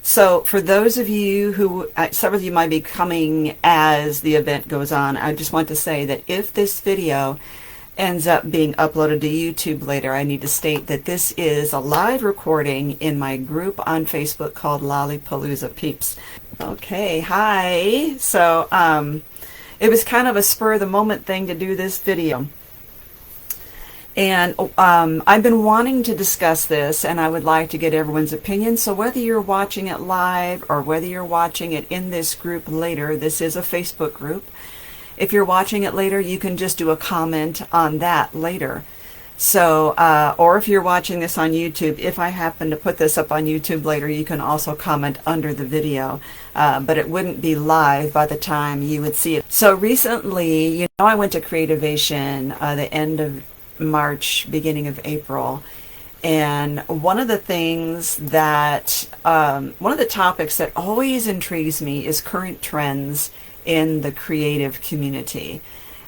So for those of you who, some of you might be coming as the event goes on, I just want to say that if this video ends up being uploaded to YouTube later, I need to state that this is a live recording in my group on Facebook called Palooza Peeps. Okay, hi. So it was kind of a spur of the moment thing to do this video. And I've been wanting to discuss this, and I would like to get everyone's opinion. So whether you're watching it live or whether you're watching it in this group later, this is a Facebook group. If you're watching it later, you can just do a comment on that later. So, or if you're watching this on YouTube, if I happen to put this up on YouTube later, you can also comment under the video. But it wouldn't be live by the time you would see it. So recently, I went to Creativation the end of March, beginning of April, and one of the things that one of the topics that always intrigues me is current trends in the creative community.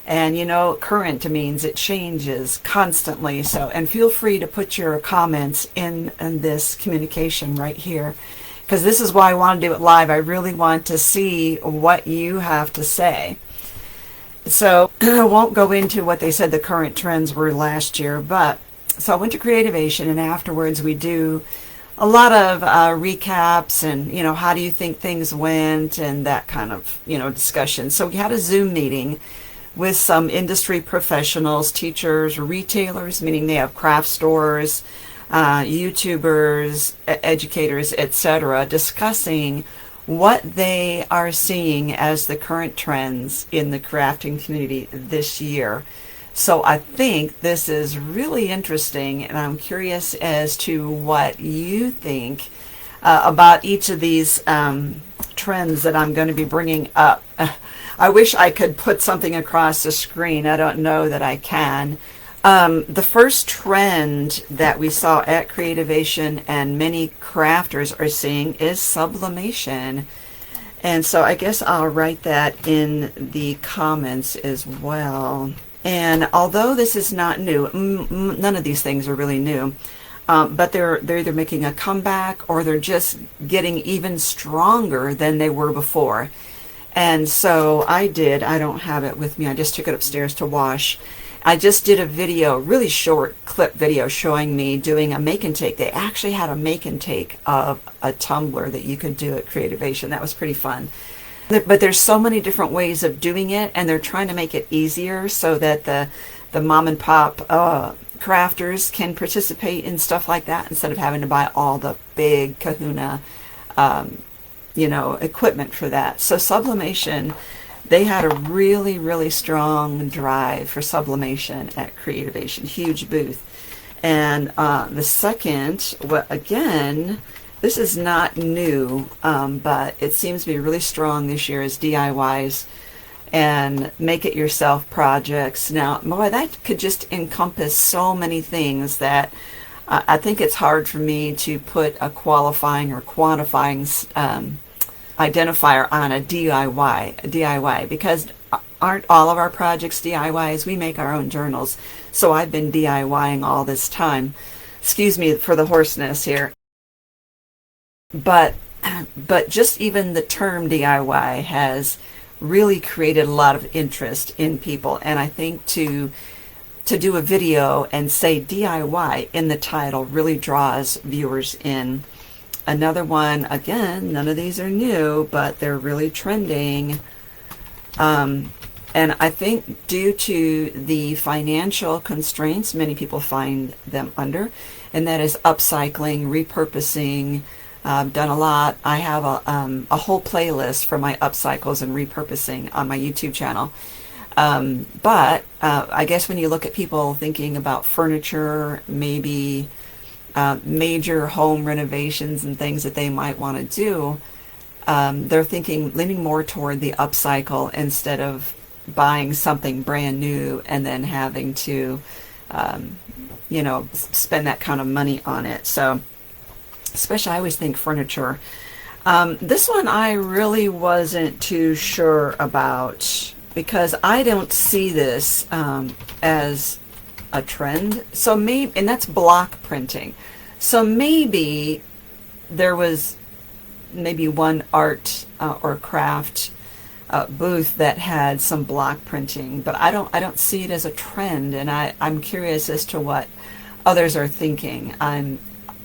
And current means it changes constantly, so, and feel free to put your comments in this communication right here, because this is why I want to do it live. I really want to see what you have to say. So I won't go into what they said the current trends were last year, but so I went to Creativation, and afterwards we do a lot of recaps and, how do you think things went and that kind of, discussion. So we had a Zoom meeting with some industry professionals, teachers, retailers, meaning they have craft stores, YouTubers, educators, etc., discussing what they are seeing as the current trends in the crafting community this year. So I think this is really interesting, and I'm curious as to what you think about each of these trends that I'm going to be bringing up. I wish I could put something across the screen. I don't know that I can. The first trend that we saw at Creativation and many crafters are seeing is sublimation. And so I guess I'll write that in the comments as well. And although this is not new, none of these things are really new, but they're either making a comeback or they're just getting even stronger than they were before. And so I don't have it with me, I just took it upstairs to wash. I just did a video, really short clip video, showing me doing a make and take. They actually had a make and take of a tumbler that you could do at Creativation. That was pretty fun. But there's so many different ways of doing it, and they're trying to make it easier so that the mom and pop crafters can participate in stuff like that instead of having to buy all the big kahuna equipment for that. So sublimation, they had a really, really strong drive for sublimation at Creativation, huge booth. And the second, again, this is not new, but it seems to be really strong this year, is DIYs and make-it-yourself projects. Now, boy, that could just encompass so many things that I think it's hard for me to put a qualifying or quantifying identifier on a DIY, because aren't all of our projects DIYs? We make our own journals. So I've been DIYing all this time. Excuse me for the hoarseness here. But just even the term DIY has really created a lot of interest in people. And I think to do a video and say DIY in the title really draws viewers in. Another one, again, none of these are new, but they're really trending. And I think due to the financial constraints many people find them under, and that is upcycling, repurposing. I've done a lot. I have a whole playlist for my upcycles and repurposing on my YouTube channel. But I guess when you look at people thinking about furniture, maybe major home renovations and things that they might want to do, they're leaning more toward the upcycle instead of buying something brand new and then having to, spend that kind of money on it. So, especially I always think furniture. This one I really wasn't too sure about, because I don't see this as a trend. So maybe, and that's block printing. So maybe there was maybe one art or craft booth that had some block printing, but I don't see it as a trend, and I'm curious as to what others are thinking.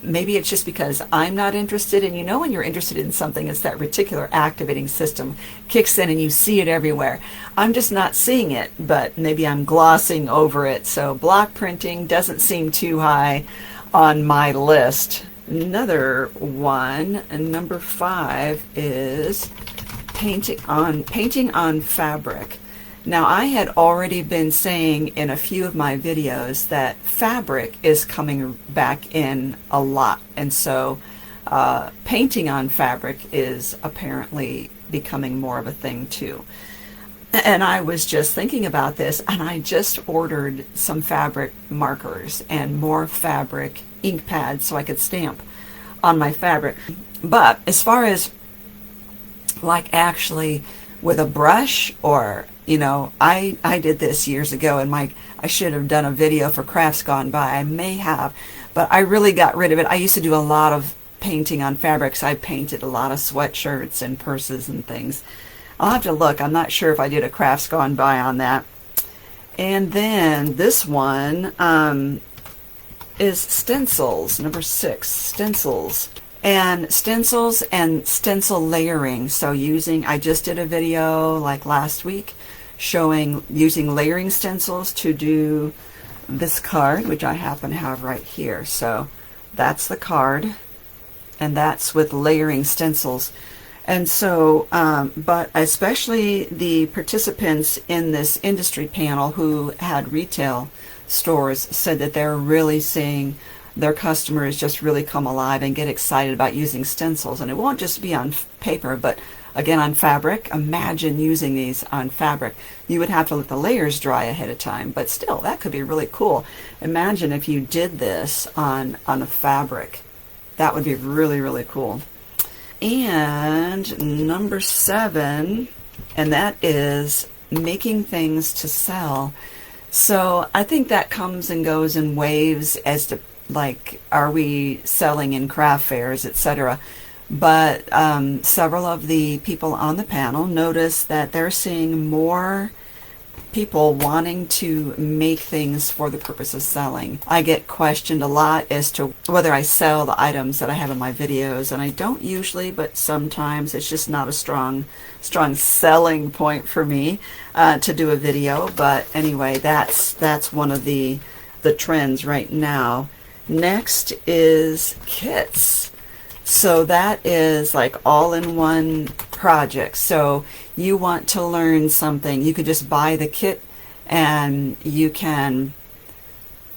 Maybe it's just because I'm not interested, and when you're interested in something, it's that reticular activating system kicks in and you see it everywhere. I'm just not seeing it, but maybe I'm glossing over it. So block printing doesn't seem too high on my list. Another one, and number 5, is painting on fabric. Now, I had already been saying in a few of my videos that fabric is coming back in a lot, and so painting on fabric is apparently becoming more of a thing too. And I was just thinking about this, and I just ordered some fabric markers and more fabric ink pads so I could stamp on my fabric. But as far as like actually with a brush, or I did this years ago, and I should have done a video for Crafts Gone By. I may have, but I really got rid of it. I used to do a lot of painting on fabrics. I painted a lot of sweatshirts and purses and things. I'll have to look. I'm not sure if I did a Crafts Gone By on that. And then this one is stencils, number 6, stencils. And stencils and stencil layering. So I just did a video like last week showing using layering stencils to do this card, which I happen to have right here. So that's the card, and that's with layering stencils. And so, but especially the participants in this industry panel who had retail stores said that they're really seeing their customers just really come alive and get excited about using stencils. And it won't just be on paper, but again on fabric. Imagine using these on fabric. You would have to let the layers dry ahead of time, but still, that could be really cool. Imagine if you did this on a fabric. That would be really, really cool. And number 7, and that is making things to sell. So I think that comes and goes in waves as to, like, are we selling in craft fairs, etc. But several of the people on the panel noticed that they're seeing more people wanting to make things for the purpose of selling. I get questioned a lot as to whether I sell the items that I have in my videos, and I don't usually, but sometimes it's just not a strong selling point for me to do a video. But anyway, that's one of the trends right now. Next is kits. So that is like all-in-one projects. So you want to learn something, you could just buy the kit and you can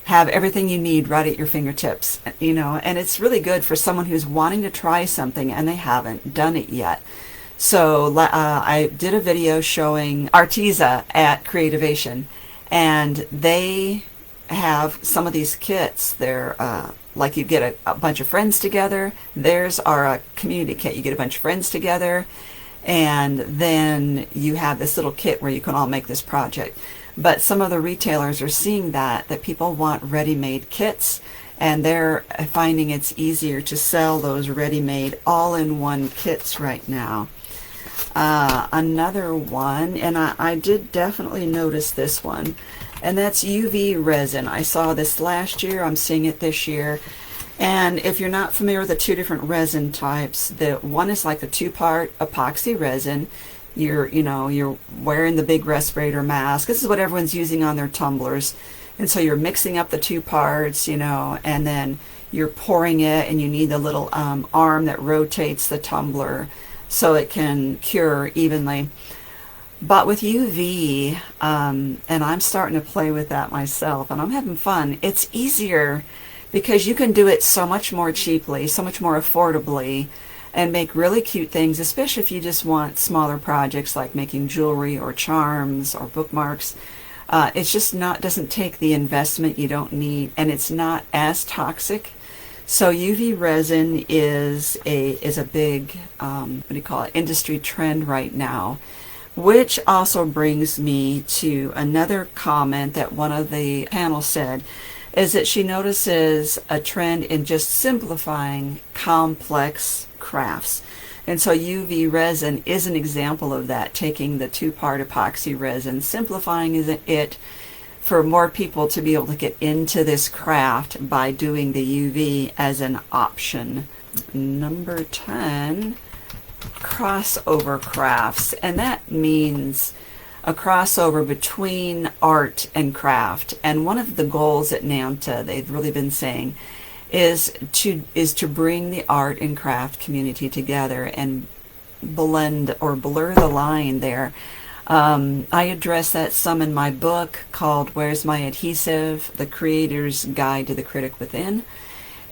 have everything you need right at your fingertips, and it's really good for someone who's wanting to try something and they haven't done it yet. So I did a video showing Arteza at Creativation, and they have some of these kits. They're like you get a bunch of friends together. Theirs are a community kit. You get a bunch of friends together, and then you have this little kit where you can all make this project. But some of the retailers are seeing that people want ready-made kits, and they're finding it's easier to sell those ready-made all-in-one kits right now. Another one, and I did definitely notice this one, and that's UV resin. I saw this last year, I'm seeing it this year. And if you're not familiar with the two different resin types, the one is like a 2-part epoxy resin. You're wearing the big respirator mask. This is what everyone's using on their tumblers. And so you're mixing up the 2 parts, and then you're pouring it, and you need the little arm that rotates the tumbler so it can cure evenly. But with UV, and I'm starting to play with that myself, and I'm having fun, it's easier because you can do it so much more cheaply, so much more affordably, and make really cute things, especially if you just want smaller projects like making jewelry or charms or bookmarks. It's just doesn't take the investment you don't need, and it's not as toxic. So UV resin is a big, industry trend right now. Which also brings me to another comment that one of the panel said, is that she notices a trend in just simplifying complex crafts. And so UV resin is an example of that, taking the two-part epoxy resin, simplifying it for more people to be able to get into this craft by doing the UV as an option. Number 10, crossover crafts. And that means a crossover between art and craft. And one of the goals at NAMTA, they've really been saying, is to bring the art and craft community together and blend or blur the line there. I address that some in my book called Where's My Adhesive? The Creator's Guide to the Critic Within.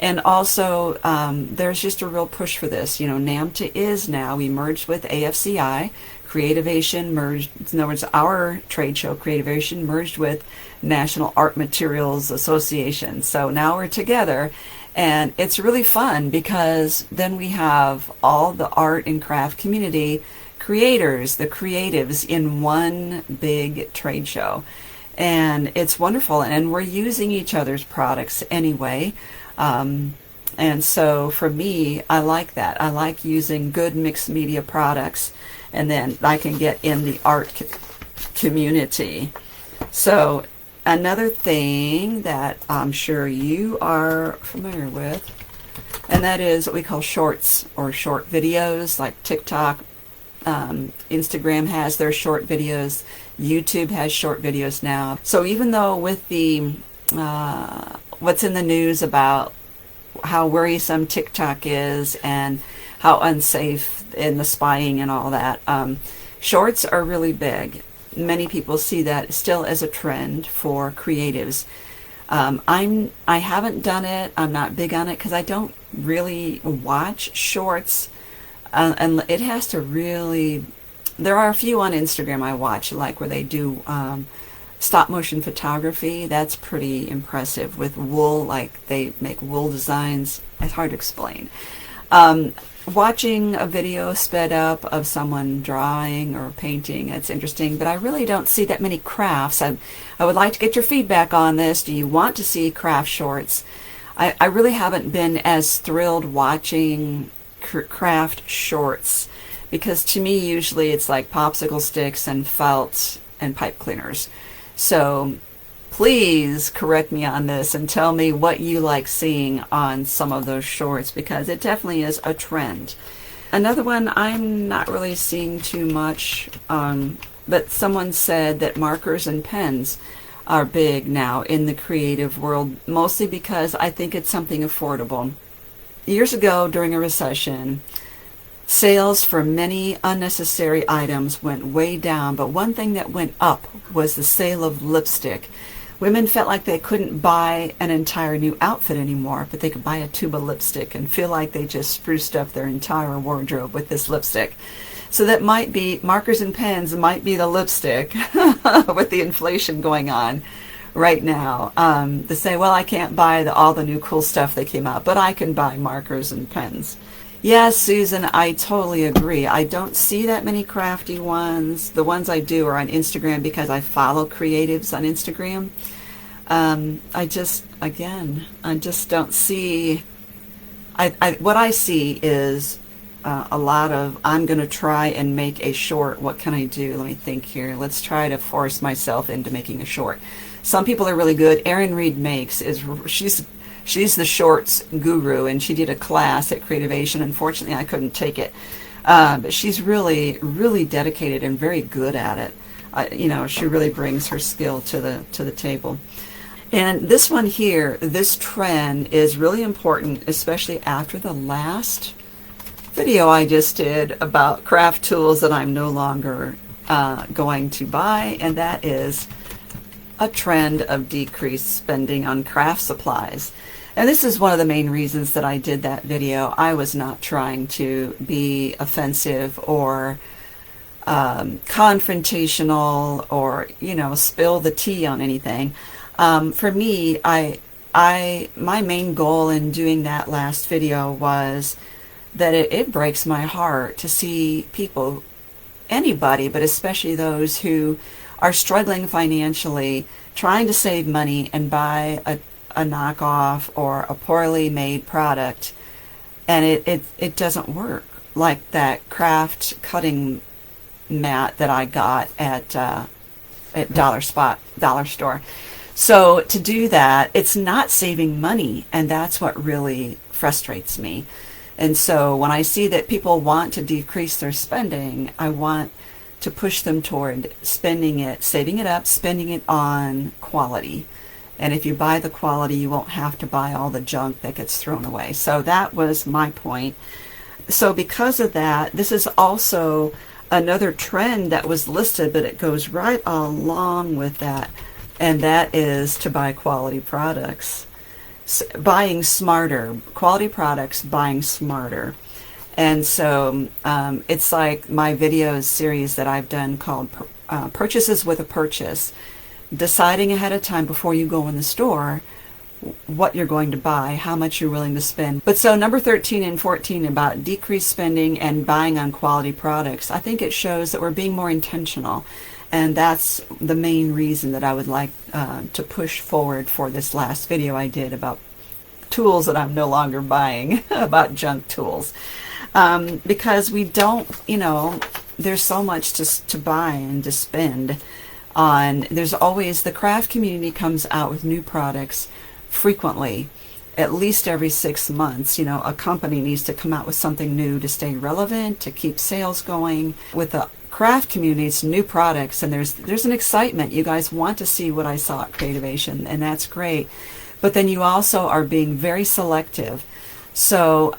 And also, there's just a real push for this. You know, NAMTA is now, we merged with AFCI. Creativation merged, in other words, our trade show, Creativation, merged with National Art Materials Association. So now we're together, and it's really fun because then we have all the art and craft community creators, the creatives, in one big trade show. And it's wonderful, and we're using each other's products anyway. And so for me, I like that. I like using good mixed media products, and then I can get in the art community. So another thing that I'm sure you are familiar with, and that is what we call shorts or short videos, like TikTok. Instagram has their short videos. YouTube has short videos now. So even though with the what's in the news about how worrisome TikTok is and how unsafe and the spying and all that, shorts are really big. Many people see that still as a trend for creatives. I haven't done it. I'm not big on it because I don't really watch shorts, and it has to really. There are a few on Instagram I watch, like where they do stop motion photography. That's pretty impressive with wool, like they make wool designs. It's hard to explain. Watching a video sped up of someone drawing or painting, it's interesting, but I really don't see that many crafts. I would like to get your feedback on this. Do you want to see craft shorts? I really haven't been as thrilled watching craft shorts, because to me usually it's like popsicle sticks and felt and pipe cleaners. So please correct me on this and tell me what you like seeing on some of those shorts, because it definitely is a trend. Another one I'm not really seeing too much, but someone said that markers and pens are big now in the creative world, mostly because I think it's something affordable. Years ago, during a recession, sales for many unnecessary items went way down, but one thing that went up was the sale of lipstick. Women felt like they couldn't buy an entire new outfit anymore, but they could buy a tube of lipstick and feel like they just spruced up their entire wardrobe with this lipstick. So that might be, markers and pens might be the lipstick with the inflation going on right now. To say, well, I can't buy all the new cool stuff that came out, but I can buy markers and pens. Yes, Susan, I totally agree. I don't see that many crafty ones. The ones I do are on Instagram because I follow creatives on Instagram. I just don't see. What I see is a lot of, I'm going to try and make a short. What can I do? Let me think here. Let's try to force myself into making a short. Some people are really good. Erin Reed she's the shorts guru, and she did a class at Creativation. Unfortunately, I couldn't take it, but she's really, really dedicated and very good at it. She really brings her skill to the table. And this one here, this trend is really important, especially after the last video I just did about craft tools that I'm no longer going to buy, and that is a trend of decreased spending on craft supplies. And this is one of the main reasons that I did that video. I was not trying to be offensive or confrontational or, spill the tea on anything. For me, my main goal in doing that last video was that it breaks my heart to see people, anybody, but especially those who are struggling financially, trying to save money and buy a knockoff or a poorly made product, and it doesn't work. like that craft cutting mat that I got at Dollar Store. So to do that, it's not saving money, and that's what really frustrates me. And so when I see that people want to decrease their spending, I want to push them toward spending it, saving it up, spending it on quality. And if you buy the quality, you won't have to buy all the junk that gets thrown away. So that was my point. So because of that, this is also another trend that was listed, but it goes right along with that, and that is to buy quality products. Buying smarter, quality products, buying smarter. And so it's like my video series that I've done called Purchases with a Purchase, deciding ahead of time before you go in the store what you're going to buy, how much you're willing to spend. But so number 13 and 14 about decreased spending and buying on quality products, I think it shows that we're being more intentional. And that's the main reason that I would like to push forward for this last video I did about tools that I'm no longer buying, about junk tools. Because we don't, there's so much to buy and to spend on. There's always, the craft community comes out with new products frequently, at least every 6 months. A company needs to come out with something new to stay relevant, to keep sales going. With the craft community, it's new products, and there's an excitement. You guys want to see what I saw at Creativation, and that's great. But then you also are being very selective. So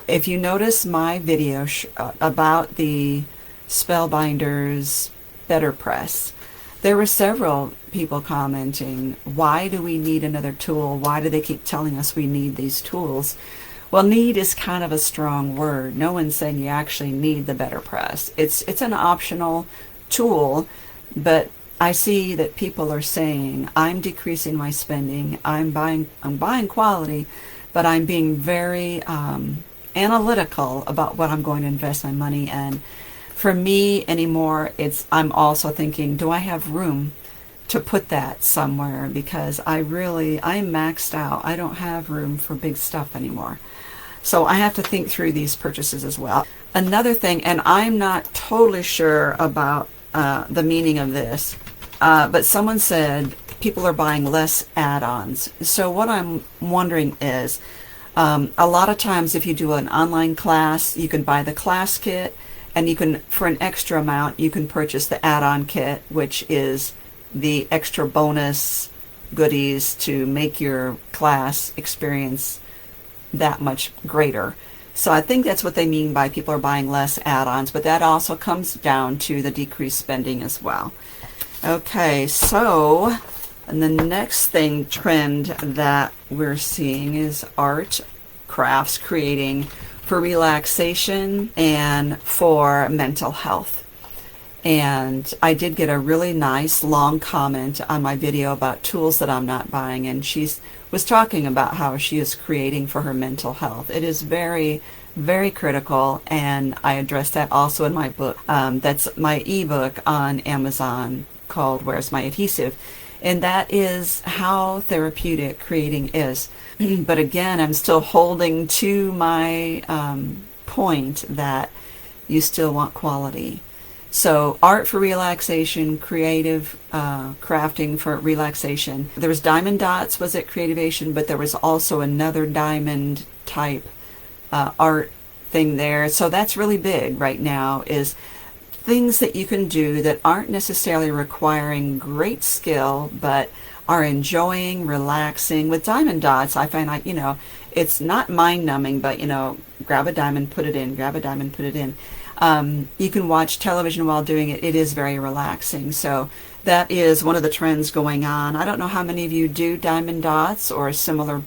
if you notice my video about the Spellbinders Better Press, there were several people commenting, why do we need another tool? Why do they keep telling us we need these tools? Well, need is kind of a strong word. No one's saying you actually need the Better Press. It's an optional tool, but I see that people are saying, I'm decreasing my spending, I'm buying quality, but I'm being very analytical about what I'm going to invest my money in. For me anymore, I'm also thinking, do I have room to put that somewhere? Because I'm maxed out. I don't have room for big stuff anymore. So I have to think through these purchases as well. Another thing, and I'm not totally sure about the meaning of this, but someone said people are buying less add-ons. So what I'm wondering is, a lot of times if you do an online class, you can buy the class kit, and you can, for an extra amount, you can purchase the add-on kit, which is the extra bonus goodies to make your class experience that much greater. So I think that's what they mean by people are buying less add-ons, but that also comes down to the decreased spending as well. Okay, so and the next trend that we're seeing is art, crafts, creating for relaxation and for mental health. And I did get a really nice long comment on my video about tools that I'm not buying, and she was talking about how she is creating for her mental health. It is very, very critical, and I addressed that also in my book. That's my ebook on Amazon called Where's My Adhesive? And that is how therapeutic creating is. But again, I'm still holding to my point that you still want quality. So art for relaxation, creative crafting for relaxation. There was diamond dots was at Creativation, but there was also another diamond type art thing there. So that's really big right now, is things that you can do that aren't necessarily requiring great skill, but are enjoying, relaxing. With diamond dots, I find it's not mind-numbing, but grab a diamond, put it in, grab a diamond, put it in. You can watch television while doing it. It is very relaxing. So that is one of the trends going on. I don't know how many of you do diamond dots or similar,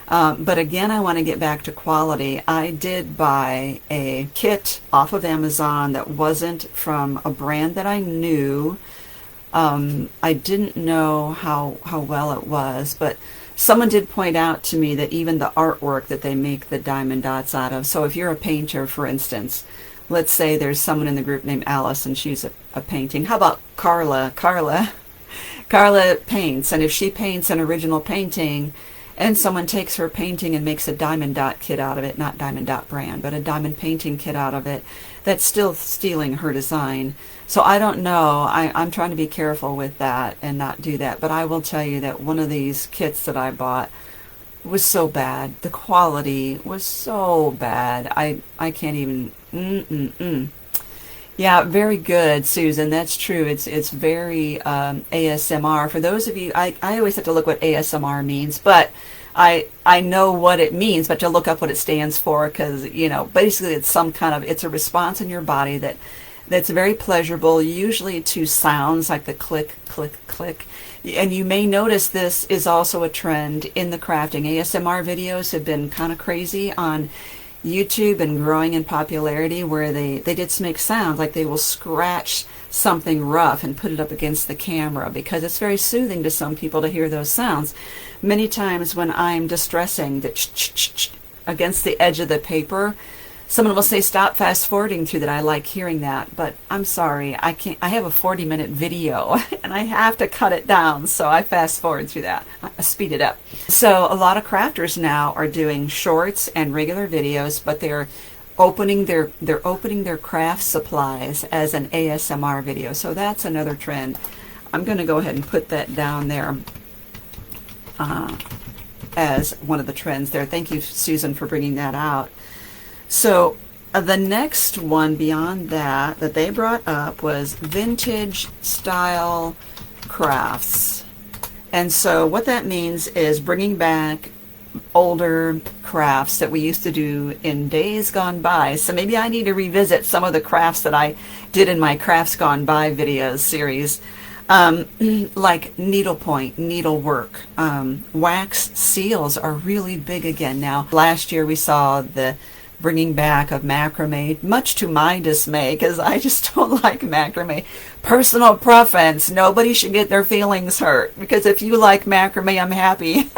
but again, I want to get back to quality. I did buy a kit off of Amazon that wasn't from a brand that I knew. I didn't know how well it was, but someone did point out to me that even the artwork that they make the diamond dots out of. So if you're a painter, for instance, let's say there's someone in the group named Alice and she's a painting. How about Carla? Carla paints, and if she paints an original painting and someone takes her painting and makes a diamond dot kit out of it, not diamond dot brand, but a diamond painting kit out of it, that's still stealing her design. So I don't know. I'm trying to be careful with that and not do that. But I will tell you that one of these kits that I bought was so bad. The quality was so bad. I can't even. Yeah, very good, Susan. That's true. It's very ASMR. For those of you, I always have to look what ASMR means, but I know what it means, but to look up what it stands for, because basically it's it's a response in your body that's very pleasurable, usually to sounds like the click, click, click. And you may notice this is also a trend in the crafting. ASMR videos have been kind of crazy on YouTube and growing in popularity, where they just make sounds like they will scratch something rough and put it up against the camera, because it's very soothing to some people to hear those sounds. Many times when I'm distressing the against the edge of the paper, someone will say, stop fast forwarding through that. I like hearing that, but I'm sorry, I can't. I have a 40-minute video and I have to cut it down, so I fast forward through that. I speed it up. So a lot of crafters now are doing shorts and regular videos, but they're opening their craft supplies as an ASMR video. So that's another trend. I'm going to go ahead and put that down there as one of the trends there. Thank you, Susan, for bringing that out. So the next one beyond that they brought up was vintage style crafts. And so what that means is bringing back older crafts that we used to do in days gone by. So maybe I need to revisit some of the crafts that I did in my Crafts Gone By videos series. Like needlepoint, needlework, wax seals are really big again now. Last year we saw the bringing back of macrame, much to my dismay, because I just don't like macrame. Personal preference. Nobody should get their feelings hurt, because if you like macrame, I'm happy.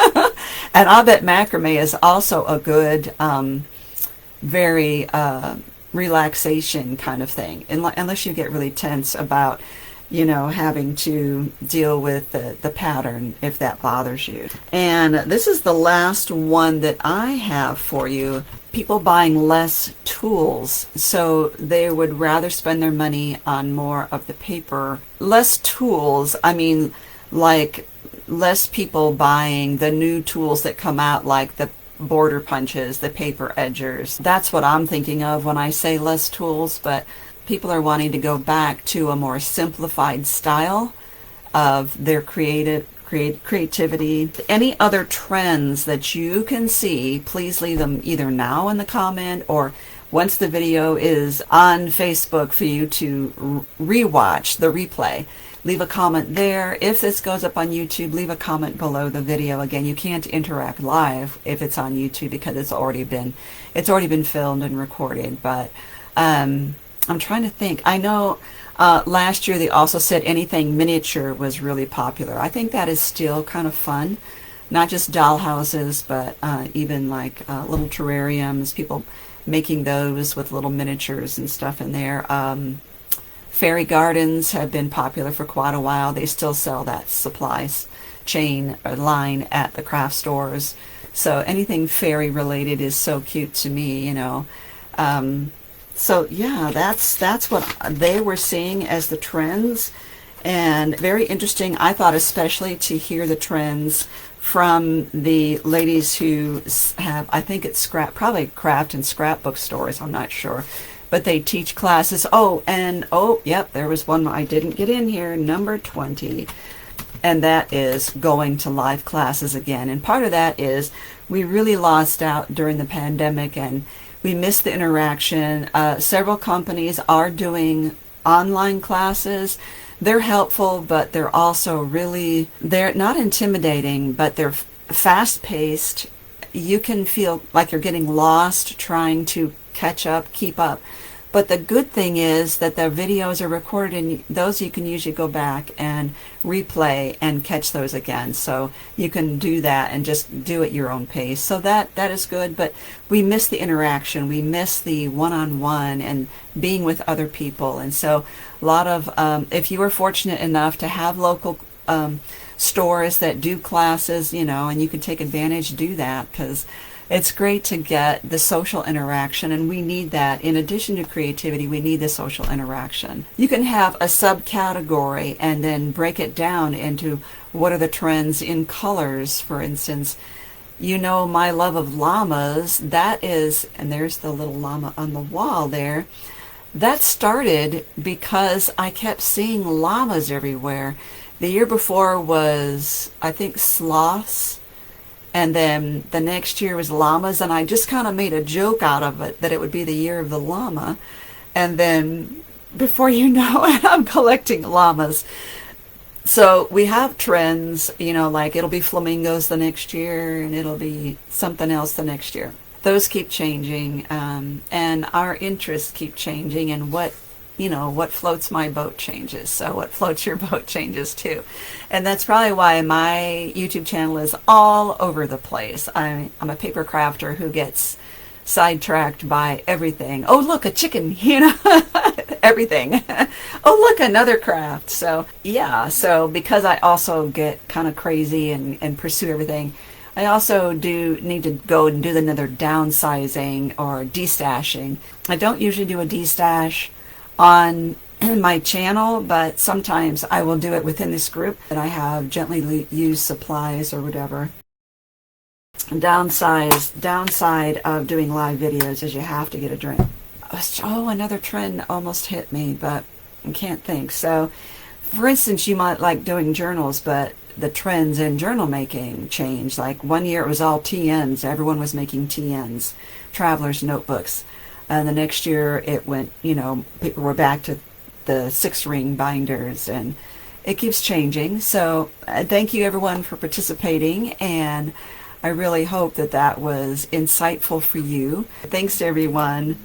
And I bet macrame is also a good, very relaxation kind of thing, unless you get really tense about having to deal with the pattern, if that bothers you. And this is the last one that I have for you. People buying less tools, so they would rather spend their money on more of the paper. Less tools, I mean, like less people buying the new tools that come out, like the border punches, the paper edgers. That's what I'm thinking of when I say less tools, but people are wanting to go back to a more simplified style of their creativity. Any other trends that you can see, please leave them either now in the comment or once the video is on Facebook for you to rewatch the replay. Leave a comment there. If this goes up on YouTube, leave a comment below the video. Again, you can't interact live if it's on YouTube because it's already been filmed and recorded. But I'm trying to think. I know last year they also said anything miniature was really popular. I think that is still kind of fun. Not just doll houses, but even like little terrariums, people making those with little miniatures and stuff in there. Fairy gardens have been popular for quite a while. They still sell that supplies chain or line at the craft stores. So anything fairy related is so cute to me, So yeah, that's what they were seeing as the trends, and very interesting. I thought especially to hear the trends from the ladies who have, I think it's probably craft and scrapbook stores, I'm not sure, but they teach classes. Yep, there was one I didn't get in here, number 20, and that is going to live classes again. And part of that is we really lost out during the pandemic and we missed the interaction. Several companies are doing online classes. They're helpful, but they're also they're not intimidating, but they're fast-paced. You can feel like you're getting lost trying to catch up, keep up. But the good thing is that the videos are recorded, and those you can usually go back and replay and catch those again. So you can do that and just do at your own pace. So that is good, but we miss the interaction. We miss the one-on-one and being with other people. And so a lot of, if you were fortunate enough to have local stores that do classes, and you can take advantage, do that, because it's great to get the social interaction, and we need that. In addition to creativity, we need the social interaction. You can have a subcategory and then break it down into what are the trends in colors, for instance. My love of llamas, that is, and there's the little llama on the wall there, that started because I kept seeing llamas everywhere. The year before was, I think, sloths. And then the next year was llamas, and I just kind of made a joke out of it that it would be the year of the llama. And then before you know it, I'm collecting llamas. So we have trends, like it'll be flamingos the next year, and it'll be something else the next year. Those keep changing, and our interests keep changing, and what floats my boat changes. So what floats your boat changes too. And that's probably why my YouTube channel is all over the place. I'm a paper crafter who gets sidetracked by everything. Oh, look, a chicken, everything. Oh, look, another craft. So yeah, so because I also get kind of crazy and pursue everything, I also do need to go and do another downsizing or destashing. I don't usually do a destash on my channel, but sometimes I will do it within this group that I have, gently used supplies or whatever. Downside of doing live videos is you have to get a drink. Oh, another trend almost hit me, but I can't think. So, for instance, you might like doing journals, but the trends in journal making change. Like one year it was all TNs. Everyone was making TNs, traveler's notebooks. And the next year it went, people were back to the 6-ring binders, and it keeps changing. So thank you everyone for participating, and I really hope that was insightful for you. Thanks to everyone.